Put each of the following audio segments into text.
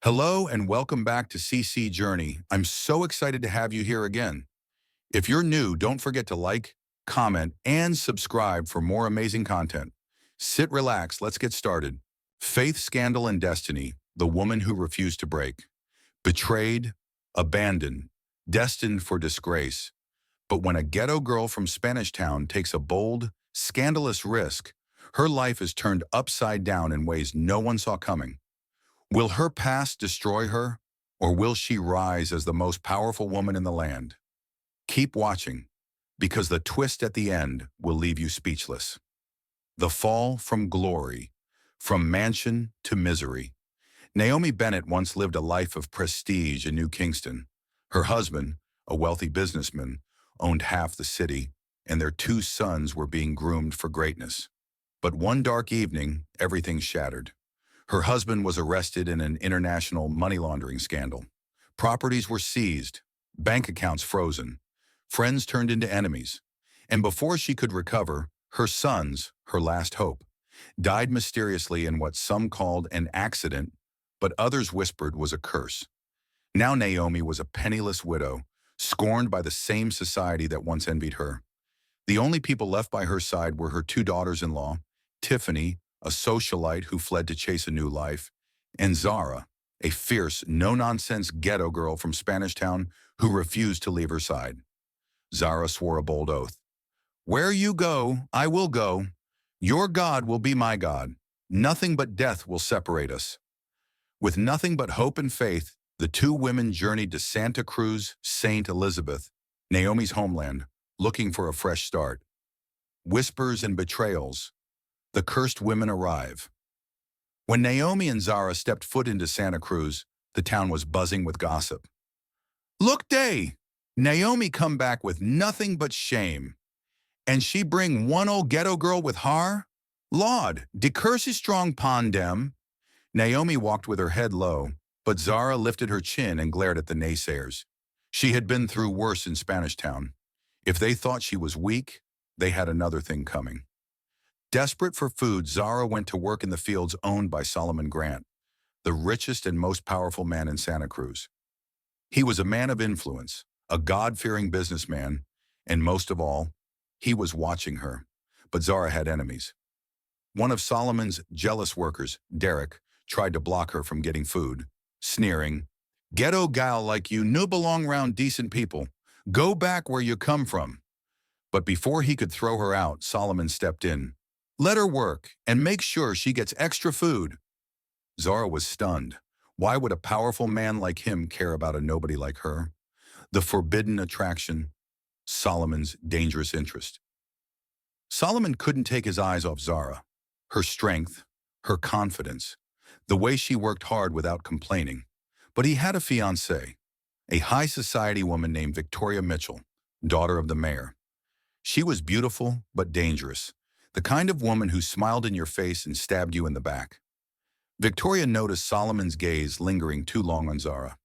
Hello and welcome back to CC Journey. I'm so excited to have you here again. If you're new, don't forget to like, comment, and subscribe for more amazing content. Sit, relax, let's get started. Faith, Scandal, and Destiny, the woman who refused to break. Betrayed, abandoned, destined for disgrace. But when a ghetto girl from Spanish Town takes a bold, scandalous risk, her life is turned upside down in ways no one saw coming. Will her past destroy her, or will she rise as the most powerful woman in the land? Keep watching, because the twist at the end will leave you speechless. The fall from glory, from mansion to misery. Naomi Bennett once lived a life of prestige in New Kingston. Her husband, a wealthy businessman, owned half the city, and their two sons were being groomed for greatness. But one dark evening, everything shattered. Her husband was arrested in an international money laundering scandal. Properties were seized, bank accounts frozen, friends turned into enemies. And before she could recover, her sons, her last hope, died mysteriously in what some called an accident, but others whispered was a curse. Now Naomi was a penniless widow, scorned by the same society that once envied her. The only people left by her side were her two daughters-in-law, Tiffany, a socialite who fled to chase a new life, and Zarah, a fierce, no-nonsense ghetto girl from Spanish Town who refused to leave her side. Zarah swore a bold oath. "Where you go, I will go. Your God will be my God. Nothing but death will separate us." With nothing but hope and faith, the two women journeyed to Santa Cruz, St. Elizabeth, Naomi's homeland, looking for a fresh start. Whispers and betrayals. The cursed women arrive. When Naomi and Zarah stepped foot into Santa Cruz, the town was buzzing with gossip. "Look day! Naomi come back with nothing but shame. And she bring one old ghetto girl with her? Laud, de curse is strong pon dem." Naomi walked with her head low, but Zarah lifted her chin and glared at the naysayers. She had been through worse in Spanish Town. If they thought she was weak, they had another thing coming. Desperate for food, Zarah went to work in the fields owned by Solomon Grant, the richest and most powerful man in Santa Cruz. He was a man of influence, a God-fearing businessman, and most of all, he was watching her. But Zarah had enemies. One of Solomon's jealous workers, Derek, tried to block her from getting food, sneering, "Ghetto gal like you no belong round decent people. Go back where you come from." But before he could throw her out, Solomon stepped in. "Let her work, and make sure she gets extra food." Zarah was stunned. Why would a powerful man like him care about a nobody like her? The forbidden attraction, Solomon's dangerous interest. Solomon couldn't take his eyes off Zarah. Her strength, her confidence, the way she worked hard without complaining. But he had a fiancée, a high society woman named Victoria Mitchell, daughter of the mayor. She was beautiful but dangerous. The kind of woman who smiled in your face and stabbed you in the back. Victoria noticed Solomon's gaze lingering too long on Zarah,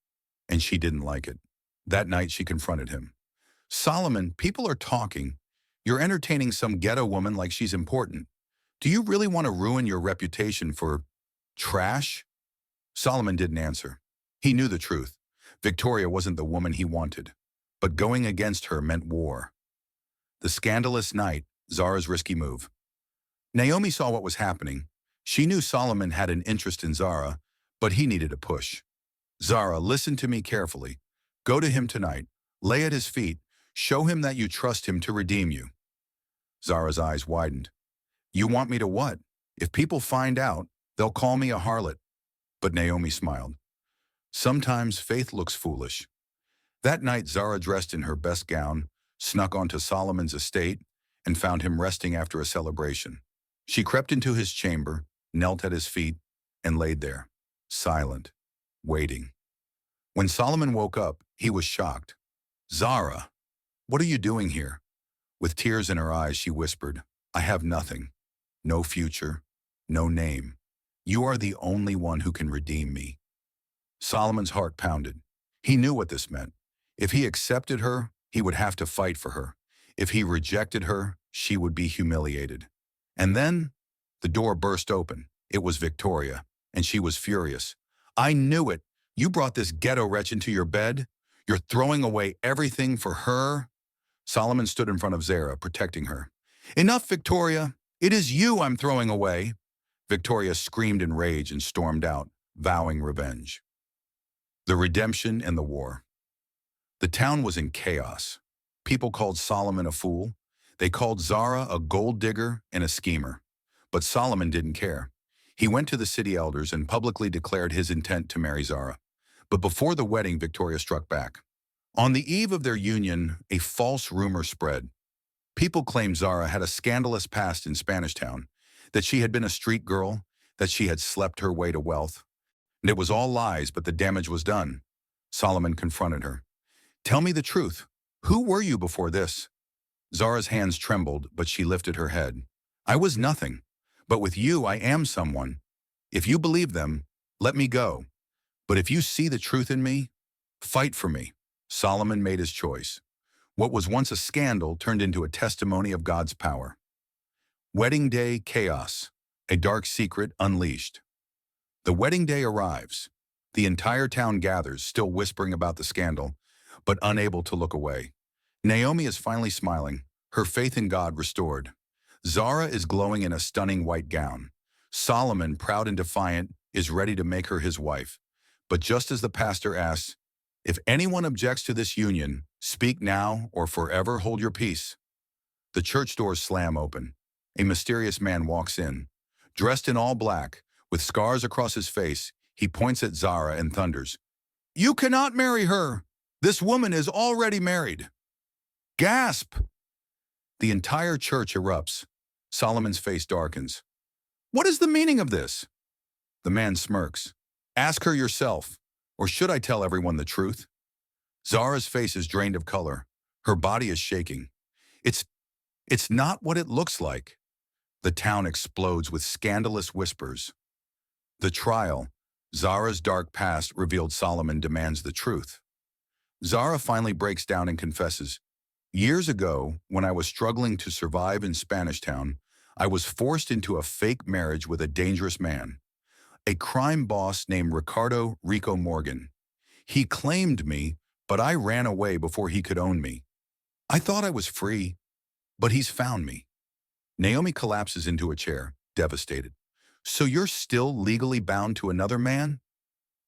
and she didn't like it. That night she confronted him. "Solomon, people are talking. You're entertaining some ghetto woman like she's important. Do you really want to ruin your reputation for trash?" Solomon didn't answer. He knew the truth. Victoria wasn't the woman he wanted, but going against her meant war. The scandalous night, Zarah's risky move. Naomi saw what was happening. She knew Solomon had an interest in Zarah, but he needed a push. "Zarah, listen to me carefully. Go to him tonight. Lay at his feet. Show him that you trust him to redeem you." Zarah's eyes widened. "You want me to what? If people find out, they'll call me a harlot." But Naomi smiled. Sometimes faith looks foolish. That night, Zarah dressed in her best gown, snuck onto Solomon's estate, and found him resting after a celebration. She crept into his chamber, knelt at his feet, and laid there, silent, waiting. When Solomon woke up, he was shocked. "Zarah, what are you doing here?" With tears in her eyes, she whispered, "I have nothing. No future, no name. You are the only one who can redeem me." Solomon's heart pounded. He knew what this meant. If he accepted her, he would have to fight for her. If he rejected her, she would be humiliated. And then, the door burst open. It was Victoria, and she was furious. "I knew it. You brought this ghetto wretch into your bed? You're throwing away everything for her? Solomon stood in front of Zarah, protecting her. Enough, Victoria! It is you I'm throwing away! Victoria screamed in rage and stormed out, vowing revenge. The redemption and the war. The town was in chaos. People called Solomon a fool. They called Zarah a gold digger and a schemer. But Solomon didn't care. He went to the city elders and publicly declared his intent to marry Zarah. But before the wedding, Victoria struck back. On the eve of their union, a false rumor spread. People claimed Zarah had a scandalous past in Spanish Town, that she had been a street girl, that she had slept her way to wealth. And it was all lies, but the damage was done. Solomon confronted her. Tell me the truth. Who were you before this? Zarah's hands trembled, but she lifted her head. I was nothing, but with you I am someone. If you believe them, let me go. But if you see the truth in me, fight for me. Solomon made his choice. What was once a scandal turned into a testimony of God's power. Wedding day chaos, a dark secret unleashed. The wedding day arrives. The entire town gathers, still whispering about the scandal, but unable to look away. Naomi is finally smiling, her faith in God restored. Zarah is glowing in a stunning white gown. Solomon, proud and defiant, is ready to make her his wife. But just as the pastor asks, if anyone objects to this union, speak now or forever hold your peace. The church doors slam open. A mysterious man walks in. Dressed in all black, with scars across his face, he points at Zarah and thunders, You cannot marry her! This woman is already married! Gasp! The entire church erupts. Solomon's face darkens. What is the meaning of this? The man smirks. Ask her yourself, or should I tell everyone the truth? Zarah's face is drained of color. Her body is shaking. It's not what it looks like. The town explodes with scandalous whispers. The trial, Zarah's dark past revealed Solomon demands the truth. Zarah finally breaks down and confesses, Years ago, when I was struggling to survive in Spanish Town, I was forced into a fake marriage with a dangerous man, a crime boss named Rico Morgan. He claimed me, but I ran away before he could own me. I thought I was free, but he's found me. Naomi collapses into a chair, devastated. So you're still legally bound to another man?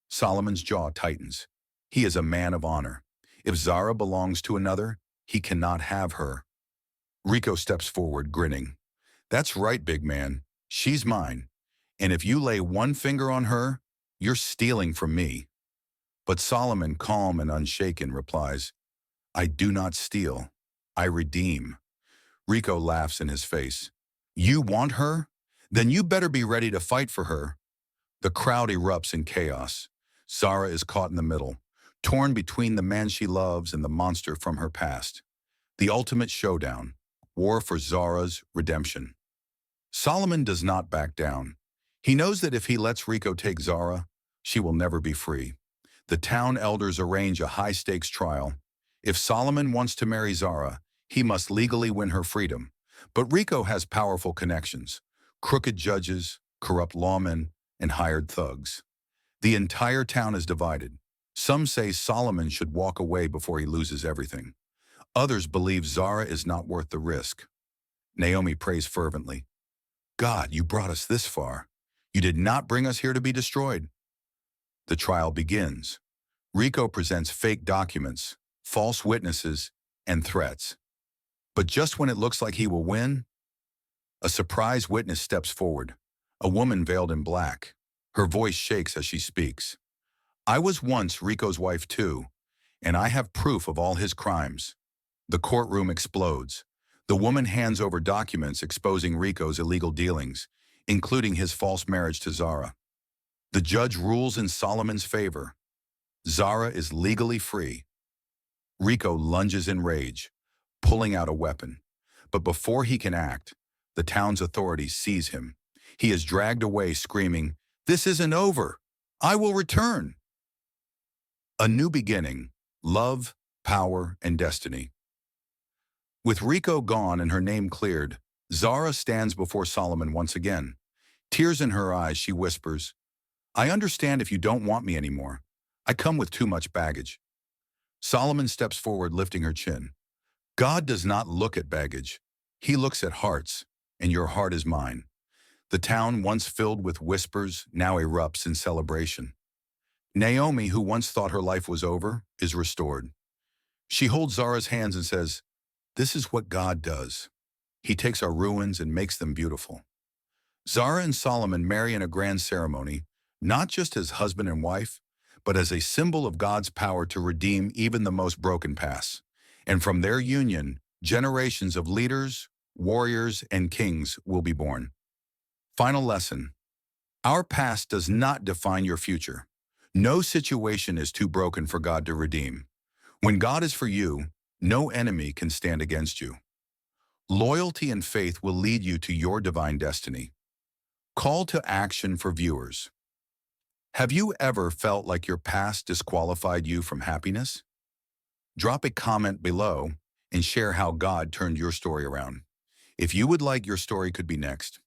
Solomon's jaw tightens. He is a man of honor. If Zarah belongs to another, he cannot have her. Rico steps forward, grinning. That's right, big man. She's mine. And if you lay one finger on her, you're stealing from me. But Solomon, calm and unshaken, replies, I do not steal. I redeem. Rico laughs in his face. You want her? Then you better be ready to fight for her. The crowd erupts in chaos. Zarah is caught in the middle, torn between the man she loves and the monster from her past. The ultimate showdown, war for Zarah's redemption. Solomon does not back down. He knows that if he lets Rico take Zarah, she will never be free. The town elders arrange a high-stakes trial. If Solomon wants to marry Zarah, he must legally win her freedom. But Rico has powerful connections, crooked judges, corrupt lawmen, and hired thugs. The entire town is divided. Some say Solomon should walk away before he loses everything. Others believe Zarah is not worth the risk. Naomi prays fervently. God, you brought us this far. You did not bring us here to be destroyed. The trial begins. Rico presents fake documents, false witnesses, and threats. But just when it looks like he will win, a surprise witness steps forward, a woman veiled in black. Her voice shakes as she speaks. I was once Rico's wife too, and I have proof of all his crimes. The courtroom explodes. The woman hands over documents exposing Rico's illegal dealings, including his false marriage to Zarah. The judge rules in Solomon's favor. Zarah is legally free. Rico lunges in rage, pulling out a weapon. But before he can act, the town's authorities seize him. He is dragged away screaming, This isn't over. I will return. A new beginning, love, power, and destiny. With Rico gone and her name cleared, Zarah stands before Solomon once again. Tears in her eyes, she whispers, I understand if you don't want me anymore, I come with too much baggage. Solomon steps forward, lifting her chin. God does not look at baggage. He looks at hearts, and your heart is mine. The town, once filled with whispers, now erupts in celebration. Naomi, who once thought her life was over, is restored. She holds Zarah's hands and says, "This is what God does. He takes our ruins and makes them beautiful." Zarah and Solomon marry in a grand ceremony, not just as husband and wife, but as a symbol of God's power to redeem even the most broken paths. And from their union, generations of leaders, warriors, and kings will be born. Final lesson. Our past does not define your future. No situation is too broken for God to redeem. When God is for you, no enemy can stand against you. Loyalty and faith will lead you to your divine destiny. Call to action for viewers. Have you ever felt like your past disqualified you from happiness? Drop a comment below and share how God turned your story around. If you would like your story could be next,